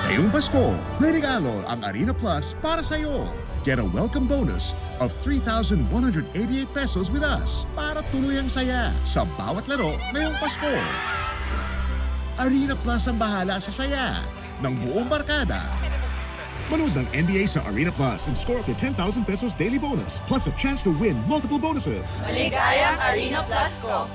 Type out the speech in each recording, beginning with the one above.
Ngayong Pasko, may regalo ang Arena Plus para sa iyo. Get a welcome bonus of 3,188 pesos with us para tuluyang saya sa bawat laro ngayong Pasko. Arena Plus ang bahala sa saya ng buong barkada. Manood ng NBA sa Arena Plus and score up to 10,000 pesos daily bonus plus a chance to win multiple bonuses. Maligayang Arena Plus ko!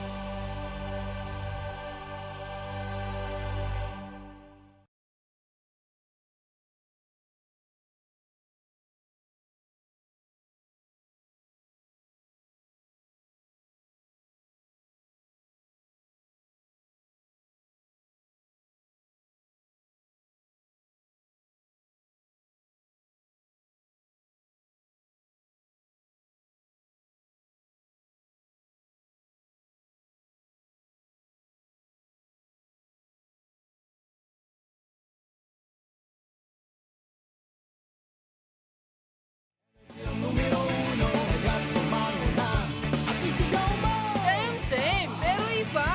Same, pero iba.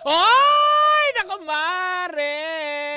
Oy! Naku, Mare!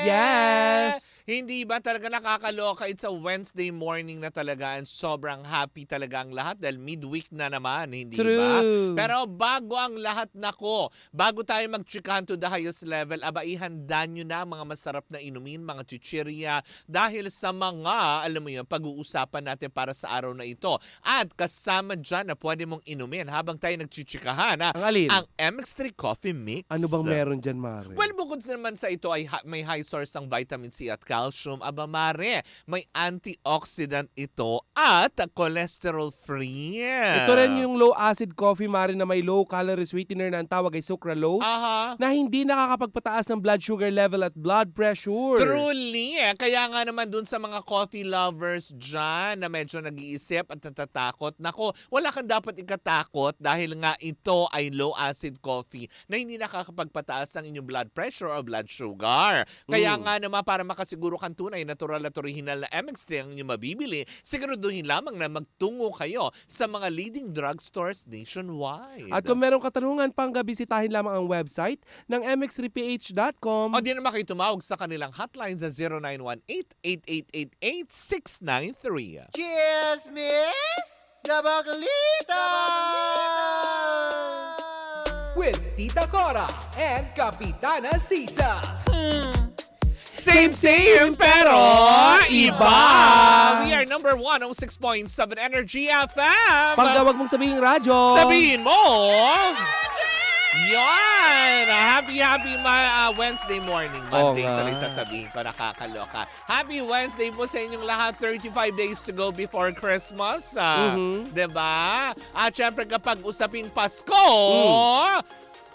Yes! Hindi ba talaga nakakaloka? It's a Wednesday morning na talaga and sobrang happy talaga ang lahat dahil midweek na naman, hindi ba? True. Pero bago ang lahat nako, bago tayo magchikahan to the highest level, aba ihanda nyo na mga masarap na inumin, mga chichirya, dahil sa mga, alam mo yun, pag-uusapan natin para sa araw na ito. At kasama dyan na pwede mong inumin habang tayo nagchichikahan, Ang alin? ang MX3 Coffee Mix. Ano bang meron dyan, Mare? Well, bukod naman sa ito ay may high source ng vitamin C at calcium. Aba, Mare, may antioxidant ito at cholesterol free. Ito rin yung low-acid coffee, Mare, na may low-calorie sweetener na ang tawag ay sucralose, Aha. na hindi nakakapagpataas ng blood sugar level at blood pressure. Truly, kaya nga naman dun sa mga coffee lovers dyan na medyo nag-iisip at natatakot, nako, wala kang dapat ikatakot dahil nga ito ay low-acid coffee na hindi nakakapagpataas ng inyong blood pressure o blood sugar. Kaya nga naman para makasiguro kang tunay, natural at original na MX3 ang inyong mabibili, siguraduhin lamang na magtungo kayo sa mga leading drugstores nationwide. At kung merong katanungan pang bisitahin lamang ang website ng mx3ph.com. O di naman kayo tumawag sa kanilang hotline sa 0918-8888-693. Cheers, Miss Gabaglita! With Tita Cora and Kapitana Sisa. Same pero iba! We are number 106.7 Energy FM! Pagka wag mong sabihin radyo. Sabihin mo! Yan! Happy Wednesday morning. Monday nga. tuloy sasabihin ko, nakakaloka. Happy Wednesday po sa inyong lahat. 35 days to go before Christmas. Diba? At syempre kapag usaping Pasko,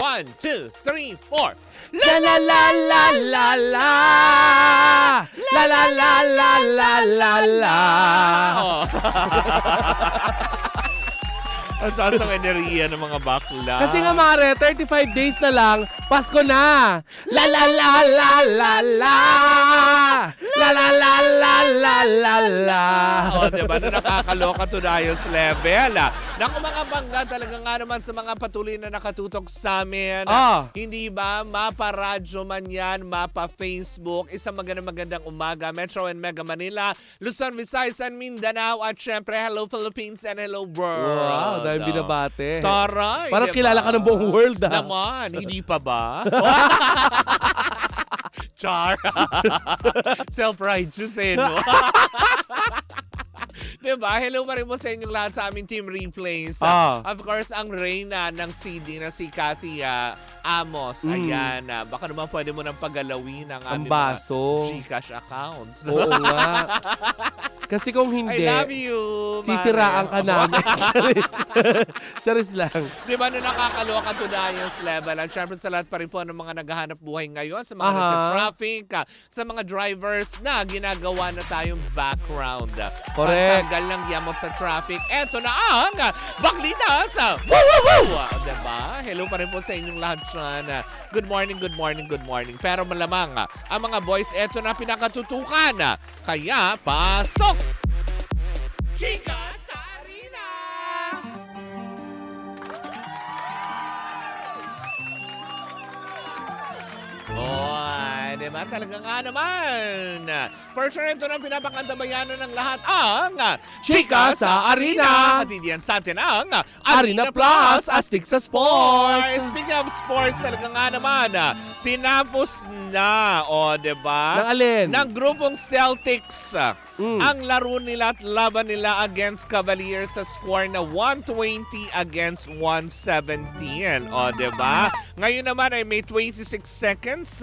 1, 2, 3, 4. La la la la la la. La la la la la la la. Oh. Ang taas ang enerhiya ng mga bakla. Kasi nga, Mare, 35 days na lang, Pasko na! La la la la la la! La la la la la la la! O, diba? Na nakakaloka to the highest level. Naku, mga bangga, talaga nga naman sa mga patuloy na nakatutok sa amin. Hindi ba? Mapa radyo man yan, mapa Facebook. Isang magandang umaga. Metro and Mega Manila, Luzon, Visayas, and Mindanao. At syempre, hello Philippines and hello world. Wow, dahil binabate. Taray! Parang diba? kilala ka ng buong world, ha? Naman, hindi pa ba? Char. Self-righteous no? Diba? Hello pa rin po sa inyong lahat sa aming Team Replays. Of course, ang reyna ng CD na si Cathy Amos. Ayan. Baka naman pwede mo nang pagalawin ang Ang aming baso. mga Gcash accounts. Oo nga. Kasi kung hindi, I love you, sisiraan ka namin. Charis lang. Diba na nakakaloka to the highest level? At syempre sa lahat pa rin po ng mga naghahanap buhay ngayon, sa mga nagsa-traffic, sa mga drivers na ginagawa na tayong background. Correct. Pagtanggal ng yamot sa traffic. Eto na ang baklita sa Woo Woo Woo! Diba? Hello pa rin po sa inyong lahat dyan. Good morning, good morning, good morning. Pero malamang, ang mga boys, eto na pinakatutukan. Kaya, pasok! Chika sa arena! talaga nga naman. For sure, ito na pinapakantabayanan ng lahat ang Chika sa Arena. At diyan sa atin ang Arena Plus, astig sa sports. Speaking of sports, talaga nga naman, tinapos na, diba? Ng alin? Ng grupong Celtics. Ang laro nila at laban nila against Cavaliers sa score na 120 against 117. Diba? Ngayon naman ay may 26 seconds.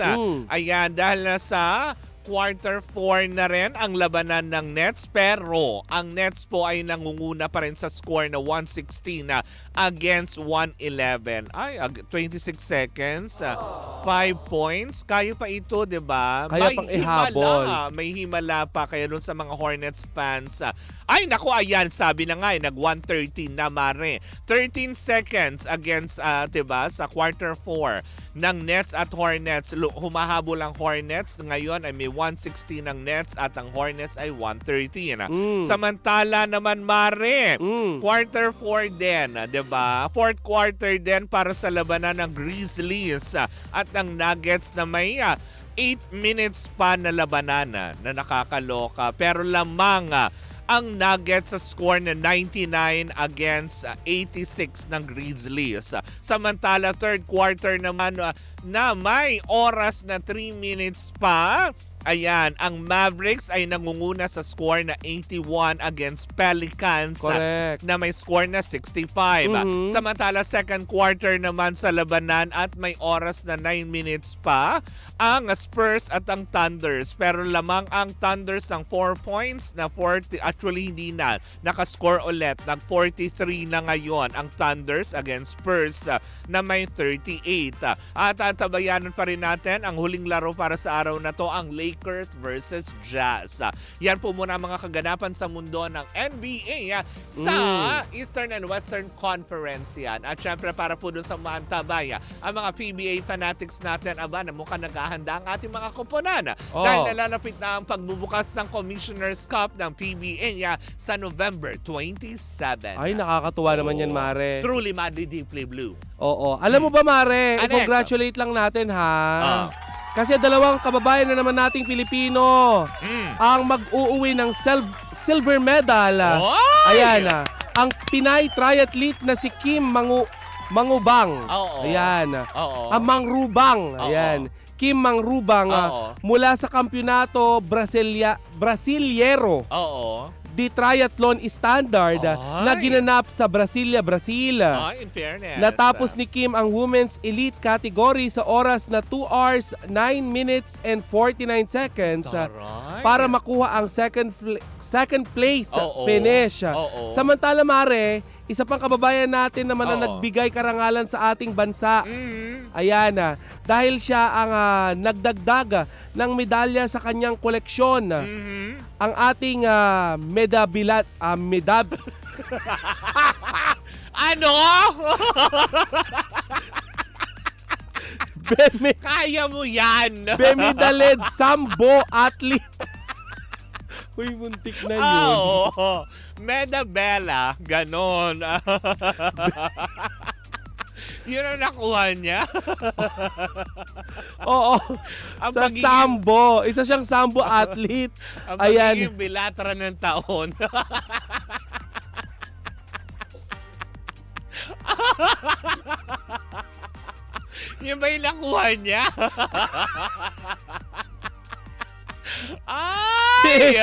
Ayan, dahil na sa quarter 4 na rin ang labanan ng Nets, pero ang Nets po ay nangunguna pa rin sa score na 116 against 111. Ay, 26 seconds, 5 points. Kaya pa ito, di ba? Kaya pang ihabol. May himala pa kaya dun sa mga Hornets fans. Ay, naku, ayan, sabi na nga, nag-113 na, mare. 13 seconds against, di ba, sa quarter 4 ng Nets at Hornets. Humahabol ang Hornets. Ngayon ay may 116 ng Nets at ang Hornets ay 113. Samantala naman, mare, quarter 4 din, di ba? Fourth quarter din para sa labanan ng Grizzlies at ng Nuggets na may 8 minutes pa na labanan na nakakaloka. Pero lamang ang Nuggets sa score na 99 against 86 ng Grizzlies. Samantala, third quarter naman na may oras na 3 minutes pa. Ayan, ang Mavericks ay nangunguna sa score na 81 against Pelicans. Correct. Na may score na 65. Samantala, second quarter naman sa labanan at may oras na 9 minutes pa ang Spurs at ang Thunders. Pero lamang ang Thunders ng 4 points na 40, actually hindi na, nakascore ulit. Nag-43 na ngayon ang Thunders against Spurs na may 38. At tabayanan pa rin natin ang huling laro para sa araw na to, ang Lakers versus Jazz. Yan po muna ang mga kaganapan sa mundo ng NBA sa Eastern and Western Conference yan. At syempre para po dun sa mga antabay, ang mga PBA fanatics natin, na mukhang naghahanda ang ating mga koponan. Dahil nalalapit na ang pagbubukas ng Commissioner's Cup ng PBA sa November 27. Ay, nakakatuwa naman yan, Mare. Truly madly deeply blue. Oo. Alam mo ba, Mare, Ano congratulate lang natin, ha? Kasi dalawang kababayan na naman nating Pilipino ang mag-uuwi ng silver medal. Ayan, ang Pinay triathlete na si Kim Mangubang. Ayan. Ang Mangrubang. Ayan. Kim Mangrubang mula sa kampyonato Brasileiro di triathlon standard na ginanap sa Brasilia, Brazil. In fairness. Natapos ni Kim ang women's elite category sa oras na 2 hours, 9 minutes and 49 seconds para makuha ang second place finish. Samantala, Mare, isa pang kababayan natin naman na nagbigay karangalan sa ating bansa. Ayan, dahil siya ang nagdagdag ng medalya sa kanyang koleksyon. Ang ating Ano? Kaya mo yan. Bemidaled Sambo athlete. Uy, muntik na yun. Medabella, ganon. Yun ang nakuha niya. Oo. Sa Sambo. Isa siyang Sambo athlete. Ang Ayan. pagiging bilatra ng taon. Yun ba yung nakuha niya? Ay!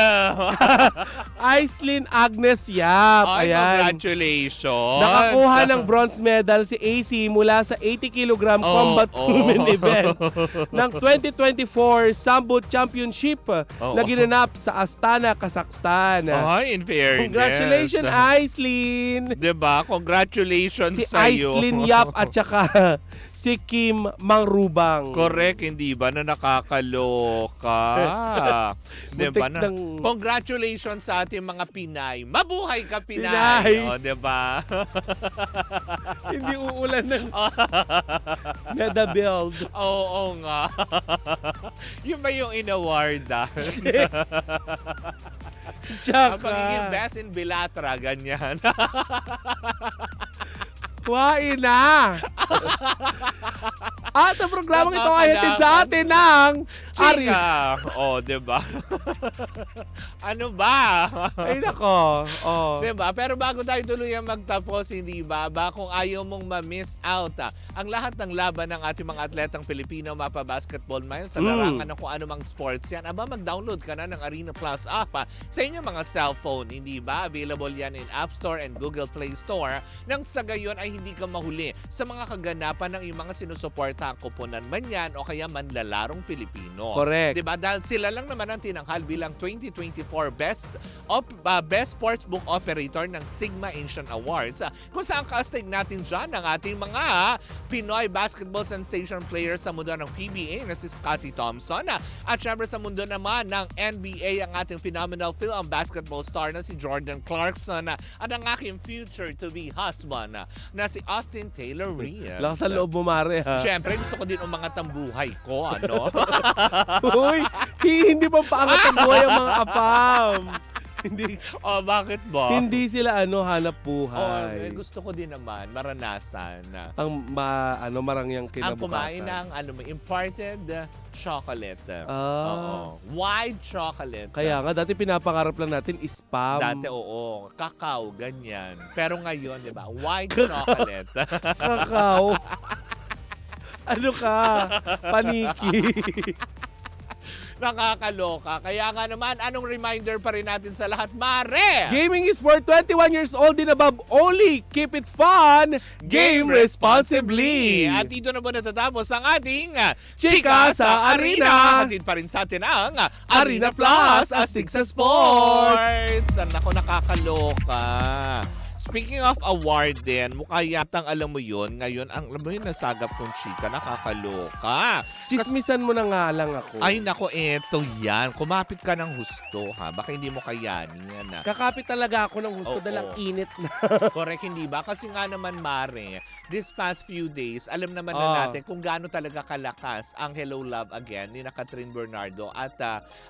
Aislinn Agnes Yap. Ay, Ayan. congratulations. Nakakuha ng bronze medal si AC mula sa 80 kg combat women event ng 2024 Sambo Championship na ginanap sa Astana, Kazakhstan. Ay, in fairness. Congratulations, Aislinn. Diba? Congratulations Si sa'yo. Aislinn Yap at saka si Kim Mangrubang. Correct, hindi ba na nakakaloka? Diba na? Congratulations sa ating mga Pinay. Mabuhay ka, Pinay! O, diba? Hindi uulan ng meda build. Oo nga. Yun ba yung in-award? Ang pagiging Tsaka, best in Bilatra, ganyan. kuhain na! At ang programang ito ay hatid sa atin ng Chika! Oh, di ba? Ano ba? Ay, nako. Oh. Diba? Pero bago tayo tuluyang magtapos, hindi ba? Kung ayaw mong ma-miss out ang lahat ng laban ng ating mga atletang Pilipino, mapa-basketball man, sa larangan ng kung anumang sports yan, mag-download ka na ng Arena Plus app sa inyong mga cellphone, hindi ba? Available yan in App Store and Google Play Store nang sa gayon ay hindi ka mahuli sa mga kaganapan ng iyong mga sinusuportahang koponan man yan o kaya manlalarong Pilipino. Correct. Diba? Dahil sila lang naman ang tinanghal bilang 2024 Best Sportsbook Operator ng Sigma Asian Awards, kung saan kastig natin dyan ang ating mga Pinoy basketball sensation players sa mundo ng PBA na si Scottie Thompson, at syempre sa mundo naman ng NBA ang ating phenomenal film basketball star na si Jordan Clarkson, at ang aking future-to-be husband na si Austin Taylor Reyes. Lakas sa loob mo, Mare, ha? Syempre, gusto ko din umangat ang buhay ko, ano? Uy, hindi pa paangat ang buhay ang mga apam. Hindi, Oh, bakit ba? hindi sila hanap Oh, buhay. gusto ko din naman maranasan na Ang marangyang ang kumain kinabukasan. ng imported chocolate. Ah. Oo. White chocolate. Kaya nga, dati pinapangarap lang natin spam. Dati, oo. Kakao, ganyan. Pero ngayon, di ba? White chocolate. Kakao. Ano ka? Paniki. Nakakaloka. Kaya nga naman, anong reminder pa rin natin sa lahat, Mare? Gaming is for 21 years old and above only. Keep it fun. Game responsibly. At dito na po natatapos ang ating Chika sa Arena. Hatid pa rin sa atin ang Arena Plus, astig sa sports. Nako, nakakaloka. Speaking of award din, mukha yatang alam mo yun, ngayon ang alam mo yun, nasagap kong chika, nakakaloka. Chismisan mo na nga lang ako. Ay nako, eto yan. Kumapit ka ng husto ha, baka hindi mo kayanin yan ha. Kakapit talaga ako ng gusto Oo. dahil ang init na. Correct, hindi ba? Kasi nga naman, Mare, this past few days, alam naman na natin kung gaano talaga kalakas ang Hello Love Again ni Catherine Bernardo at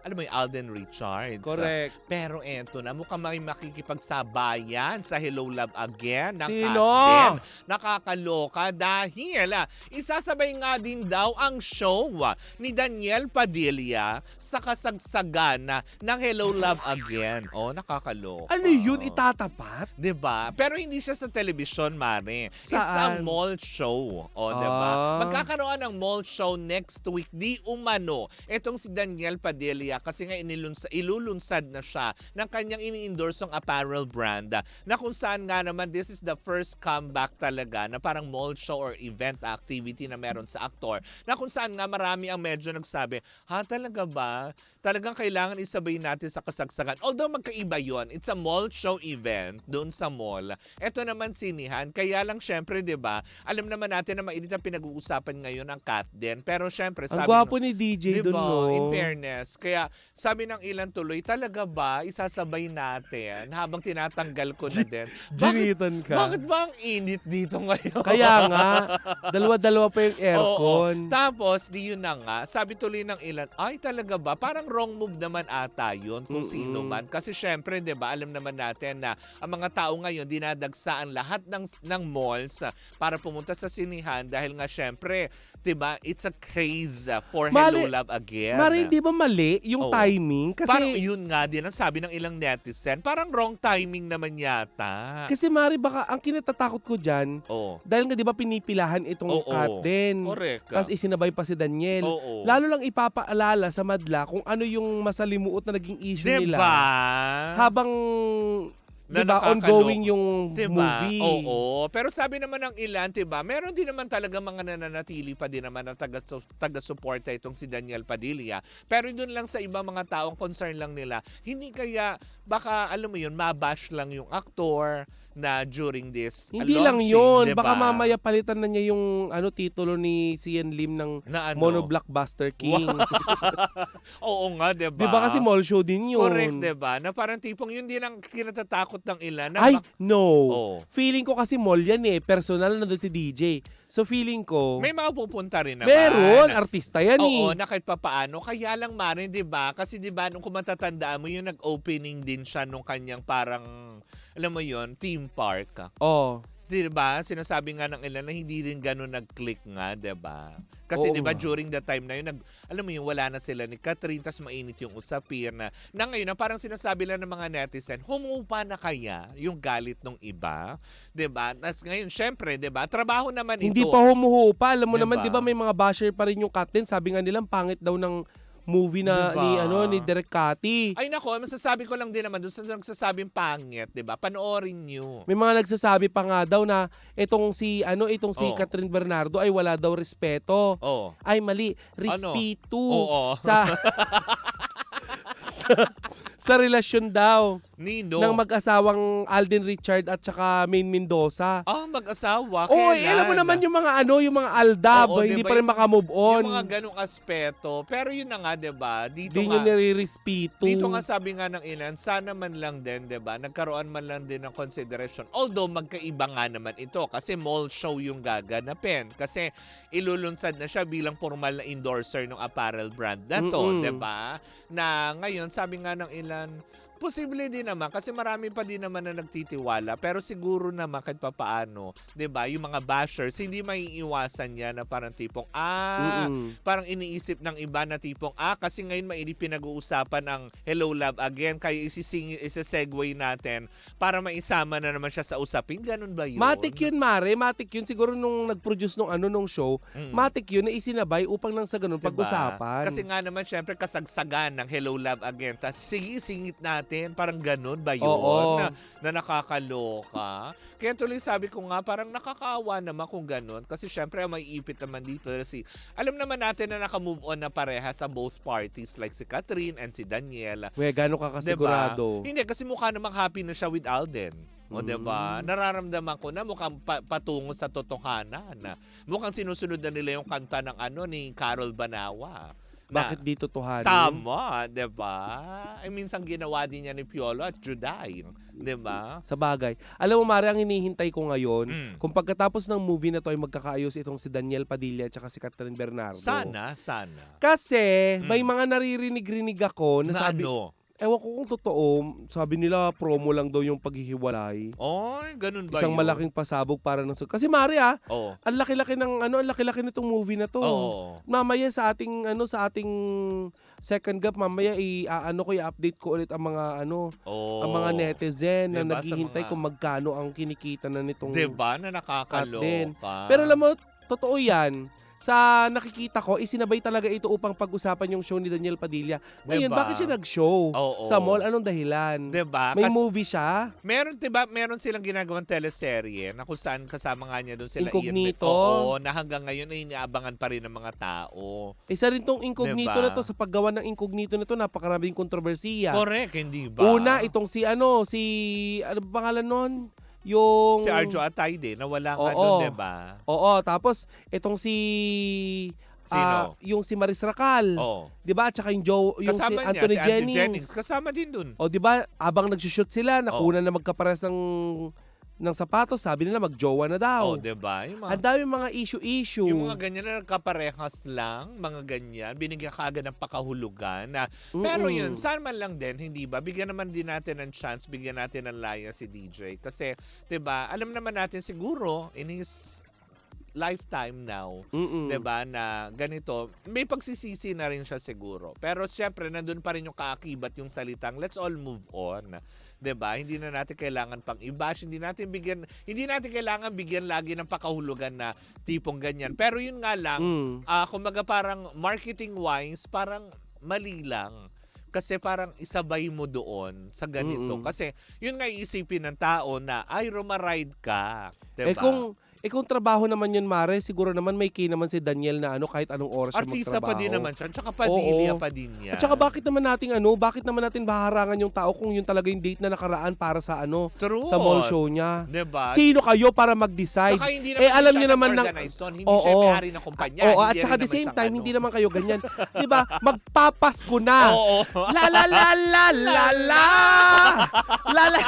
alam mo yung Alden Richards. Correct. Pero eto na, mukhang may makikipagsabayan sa Hello Love Again ng Sino? Captain. Nakakaloka dahil isasabay nga din daw ang show ni Daniel Padilla sa kasagsagan ng Hello Love Again. Oh, nakakaloka. Ano yun, itatapat? 'Di ba? Pero hindi siya sa television, Mare. It's a Saan? mall show. O, 'di ba? Ah. Magkakaroon ng mall show next week. Di umano. Etong si Daniel Padilla kasi nga ilulunsad na siya ng kanyang ini-endorsong apparel brand na kung saan nga naman this is the first comeback talaga na parang mall show or event activity na meron sa aktor na kung saan nga marami ang medyo nagsabi, talaga ba? Talagang kailangan isabay natin sa kasagsagan. Although magkaiba yon, it's a mall show event doon sa mall. Ito naman sinihan. Kaya lang syempre, di ba, alam naman natin na mainit ang pinag-uusapan ngayon ang Kat din. Pero syempre, Ang sabi gwapo ni DJ diba, dun, no? in fairness. Kaya sabi ng ilan tuloy, talaga ba isasabay natin habang tinatanggal ko na din? Ginitan ka. Bakit ba ang init dito ngayon? Kaya nga, dalawa-dalawa pa yung aircon. Oo. Tapos, di yun na nga, sabi tuloy ng ilan, ay talaga ba? Parang wrong move naman ata yun kung sino man. Kasi syempre, di ba, alam naman natin na ang mga tao ngayon, dinadagsa ang lahat ng malls para pumunta sa sinihan dahil nga syempre, di ba, it's a craze for Hello Love Again. Mari, hindi ba mali yung Oo. timing? Kasi, Parang yun nga din ang sabi ng ilang netizen. Parang wrong timing naman yata. kasi Mari, baka ang kinatatakot ko dyan, Oo. dahil nga di ba pinipilahan itong Oo. Kat din. Correct. Tapos isinabay pa si Daniel. Oo. Lalo lang ipapaalala sa madla kung ano yung masalimuot na naging issue nila. Diba? Habang Na diba, nakakalo- ongoing yung Diba? movie. Oo. Pero sabi naman ng ilan, diba, meron din naman talaga mga nananatili pa din naman na taga-suporta itong si Daniel Padilla. Pero doon lang sa ibang mga taong concern lang nila, hindi kaya baka, alam mo yun, mabash lang yung aktor na during this Hindi launching, lang yun. diba? Baka mamaya palitan na niya yung titulo ni Sian Lim ng Na ano? Mono Blockbuster King. Oo nga, diba? Di ba kasi mall show din yun? Correct, diba? Na parang tipong yun din ang kinatatakot ng ilan. Na Ay, no. Oo. Feeling ko kasi mall yan eh. Personal na doon si DJ. So feeling ko, May mga pupunta rin naman. meron. Artista yan Oo, eh. na kahit papaano. Kaya lang Marin, 'di ba? Kasi 'di ba nung kung matatandaan mo yung nag-opening din siya nung kanyang parang alam mo yon, theme park. Oh. Diba? Sinasabi nga ng ilan na hindi rin ganun nag-click nga, diba? Kasi Oo diba nga. during the time na yun, alam mo yun, wala na sila ni Catherine, tas mainit yung usapin na ngayon, na parang sinasabi lang ng mga netizen, humupa na kaya yung galit ng iba? Diba? Tas ngayon, syempre, diba? Trabaho naman Hindi ito. pa humuhupa. Alam mo Diba? naman, 'di ba, may mga basher pa rin yung Kathleen. Sabi nga nila, pangit daw ng movie na Diba? ni Direk Cathy. Ay nako, masasabi ko lang din naman doon sa nagsasabing pangit, 'di ba? Panoorin niyo. May mga nagsasabi pa nga daw na itong si Oh. Catherine Bernardo ay wala daw respeto. Oh. Ay mali, respeto Oo. sa sa relasyon daw Nino. ng mag-asawang Alden Richard at saka Maine Mendoza. Mag-asawa. Oo, Kailan? alam mo naman yung mga yung mga aldab, Oo, hindi diba, pa rin makamove on. Yung mga ganong aspeto. Pero yun na nga, 'di ba? Dito Hindi nyo nga. nire-respeto. Dito nga sabi nga ng ilan, sana man lang din, 'di ba? Nagkaroon man lang din ng consideration. Although magkaiba nga naman ito kasi mall show yung gaganapin. Kasi ilulunsad na siya bilang formal na endorser ng apparel brand na to, Mm-mm. 'di ba? Na ngayon, sabi nga ng ilan, posible din naman kasi marami pa din naman na nagtitiwala, pero siguro naman kahit papaano, 'di ba, yung mga bashers hindi maiiwasan yan na parang tipong Mm-mm. parang iniisip ng iba na tipong kasi ngayon mainit pinag-uusapan ang Hello Love Again, kaya isa-segue natin para maisama na naman siya sa usapin. Ganun ba yun? Matik yun, Mare. Matik yun. Siguro nung nag-produce nung show, matik yun na isinabay upang nang sa ganun Diba? pag-usapan. Kasi nga naman, syempre, kasagsagan ng Hello Love Again. Tapos, sige, singit natin. Parang ganun ba yun? Oo. Na nakakaloka. Kaya tuloy sabi ko nga, parang nakakaawa naman kung ganun. Kasi syempre, may ipit naman dito. Kasi alam naman natin na naka-move on na pareha sa both parties. Like si Catherine and si Daniela. We, gano'n ka kasigurado. Diba? Hindi, kasi mukha namang happy na siya with Alden. O, diba? Nararamdaman ko na mukhang patungo sa totohanan. Mukhang sinusunod na nila yung kanta ng ni Carol Banawa. Bakit di totohanin? Tama, 'di ba? Ay minsan ginawa din niya ni Piolo at Juday, 'di ba? Sa bagay. Alam mo, Mare, ang hinihintay ko ngayon, Mm. kung pagkatapos ng movie na to ay magkakaayos itong si Daniel Padilla at saka si Catherine Bernardo. Sana. Kasi may mga naririnig-rinig ako na Na sabi, ano? ewan ko kung totoo, sabi nila promo lang daw yung paghihiwalay. Oy, ganun ba Isang yun? malaking pasabog para ng kasi Mare Oo. ang laki-laki ng ang laki-laki nitong movie na to. Oo. Mamaya sa ating second gap, mamaya i-update ko ulit ang mga Oo. ang mga netizen na Diba, sa naghihintay mga- kung magkano ang kinikita na nitong 'Di ba na cut din. nakakaloka? Pero alam mo, totoo 'yan. Sa nakikita ko, isinabay talaga ito upang pag-usapan yung show ni Daniel Padilla. Ngayon, Diba? bakit siya nag-show Oo. sa mall? Anong dahilan? 'Di ba? May movie siya? Meron silang ginagawang teleserye na kung saan kasama nga niya doon sila Incognito. Oo, na hanggang ngayon ay inaabangan pa rin ng mga tao. Isa rin tong incognito Diba? na to. Sa paggawa ng incognito na to, napakaraming kontrobersiya. Correct, hindi ba? Una, itong ano ba pangalan nun? Yung... Si Arjo Atayde, nawala nga Oo. doon, 'di ba? Oo, tapos itong si... Sino? yung si Maris Racal. Oo. 'Di ba? At saka yung si Kasama niya, Anthony si Anthony Jennings. Jennings. Kasama din dun. O 'di ba? Abang nagsushoot sila, nakuna na magkapares ng sapatos, sabi nila magjowa na daw. Oh, 'di ba? Yung Ang dami mga issue. yung mga ganyan na nagkaparehas lang, mga ganyan, binigyan ka agad ng pakahulugan na, pero yun, saan man lang din, hindi ba? Bigyan naman din natin ng chance, bigyan natin ng laya si DJ. Kasi, 'di ba, alam naman natin siguro, in his lifetime now, 'di ba, na ganito, may pagsisisi na rin siya siguro. Pero syempre, nandun pa rin yung kaakibat yung salitang, let's all move on. 'Di ba? Hindi na natin kailangan pang i-bash, hindi natin kailangan bigyan lagi ng pakahulugan na tipong ganyan. Pero yun nga lang, kumbaga parang marketing wise, parang mali lang. Kasi parang isabay mo doon sa ganito. Kasi yun nga iisipin ng tao na ay rumaride ka, 'di ba? Kung trabaho naman yun, Mare, siguro naman may key naman si Daniel na kahit anong oras siya Artista magtrabaho. pa din naman siya, tsaka Padilla pa din niya. At saka bakit naman natin baharangan yung tao kung yun talaga yung date na nakaraan para sa True. sa mall show niya? 'Di ba? Sino kayo para mag-decide? Saka hindi naman alam siya niyo naman nag-organize doon. Hindi siya may-ari ng kumpanya. Oo, Hindi at rin saka the naman same siyang time, hindi naman kayo ganyan. 'Di ba? Magpapasko na. Oo. La la la la la la. La la.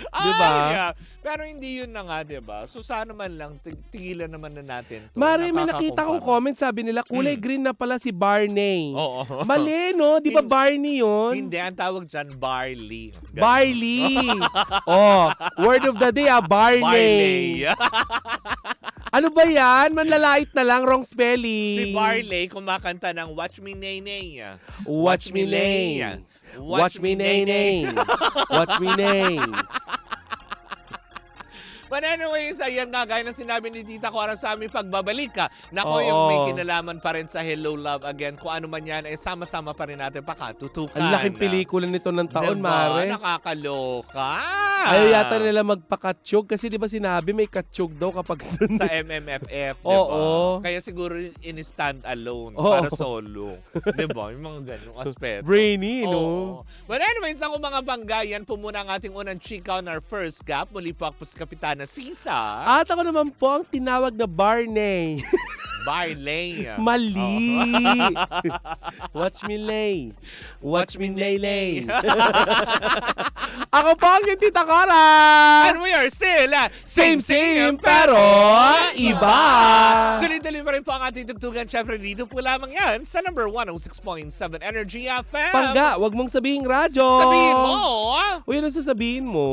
Ay, Diba? yeah. Pero hindi yun na nga, diba? So sana man lang, tigilan naman na natin to. Mare, may nakita kong comment, sabi nila, kulay green na pala si Barney. Oo. Mali, no? Di ba Barney yun? Hindi, ang tawag dyan, barley. Ganun. Barley. Oh, word of the day, Barney. Barley. Ano ba yan? Manlalait na lang, wrong spelling. Si Barley kumakanta ng Watch Me Nay. Watch me nay. Watch me nay nay. Watch me nay. But anyways, ayan nga, gaya ng sinabi ni Tita Cora sa aming pagbabalik ka. Nako, Oo. yung may kinalaman pa rin sa Hello Love Again. Kung ano man yan, sama-sama pa rin natin pakatutukan. Ang laking pelikula nito ng taon, Diba? Mare. Nakakaloka. Ayaw yata nila magpakatsug kasi di ba sinabi may katsug daw kapag Sa MMFF, diba? Oo. Kaya siguro in-stand alone, Oo. para solo. Diba? Yung mga ganong aspeto. brainy, no? Oo. But anyways, ako mga banggayan, po muna ang ating unang chika on our first gap. Muli po ako po si Kapitana Sisa. At ako naman po ang tinawag na Barney. Barley. Mali. Watch me lay. Watch me lay lay. Ako po ang yung Tita Cora. And we are still Same pero iba. Tuloy-tuloy pa rin po ang ating tugtugan. Siyempre dito po lamang yan sa number 106.7 Energy FM. Pangga, wag mong sabihin radyo. Sabihin mo. Uy, ano sasabihin mo?